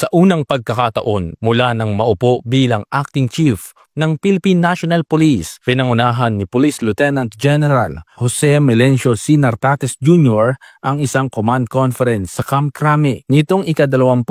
Sa unang pagkakataon mula nang maupo bilang acting chief ng Philippine National Police, pinangunahan ni Police Lieutenant General Jose Melencio C. Nartates Jr. ang isang command conference sa Camp Crame nitong ika-29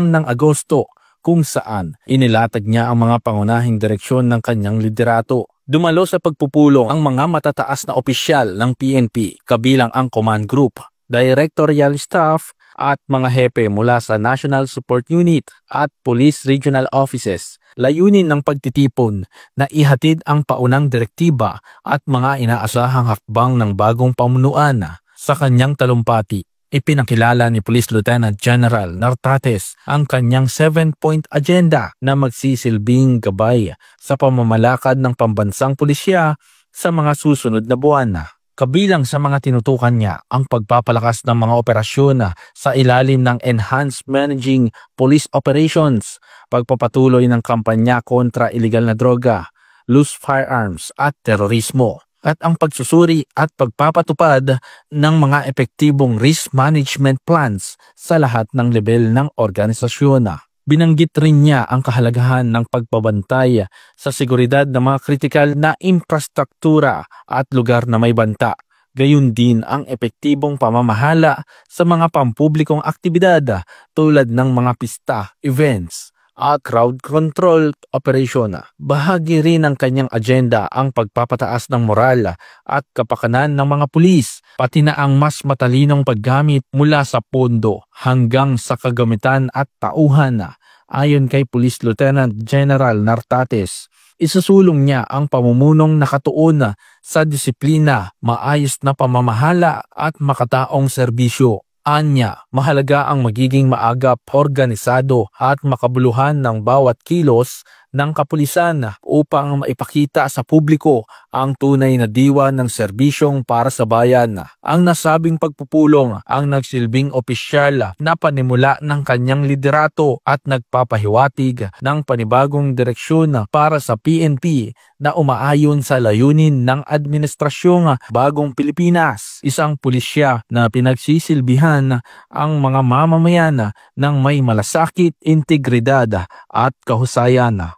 ng Agosto kung saan inilatag niya ang mga pangunahing direksyon ng kanyang liderato. Dumalo sa pagpupulong ang mga matataas na opisyal ng PNP kabilang ang command group, directorial staff at mga hepe mula sa National Support Unit at Police Regional Offices. Layunin ng pagtitipon na ihatid ang paunang direktiba at mga inaasahang hakbang ng bagong pamunuan. Sa kanyang talumpati, ipinakilala ni Police Lieutenant General Nartates ang kanyang 7-point agenda na magsisilbing gabay sa pamamalakad ng pambansang pulisya sa mga susunod na buwan. Kabilang sa mga tinutukan niya ang pagpapalakas ng mga operasyon sa ilalim ng Enhanced Managing Police Operations, pagpapatuloy ng kampanya kontra iligal na droga, loose firearms at terorismo, at ang pagsusuri at pagpapatupad ng mga epektibong risk management plans sa lahat ng level ng organisasyon. Binanggit rin niya ang kahalagahan ng pagpabantay sa seguridad ng mga kritikal na infrastruktura at lugar na may banta. Gayon din ang epektibong pamamahala sa mga pampublikong aktibidad tulad ng mga pista, events at crowd control operation. Bahagi rin ng kanyang agenda ang pagpapataas ng moral at kapakanan ng mga pulis, pati na ang mas matalinong paggamit mula sa pondo hanggang sa kagamitan at tauhan. Ayon kay Police Lieutenant General Nartates, isusulong niya ang pamumunong nakatuon sa disiplina, maayos na pamamahala at makataong serbisyo. Anya, mahalaga ang magiging maagap, organisado at makabuluhan ng bawat kilos ng kapulisan upang maipakita sa publiko ang tunay na diwa ng serbisyong para sa bayan. Ang nasabing pagpupulong ang nagsilbing opisyal na panimula ng kanyang liderato at nagpapahiwatig ng panibagong direksyon para sa PNP na umaayon sa layunin ng Administrasyong Bagong Pilipinas, isang pulisya na pinagsisilbihan ang mga mamamayan ng may malasakit, integridad at kahusayan.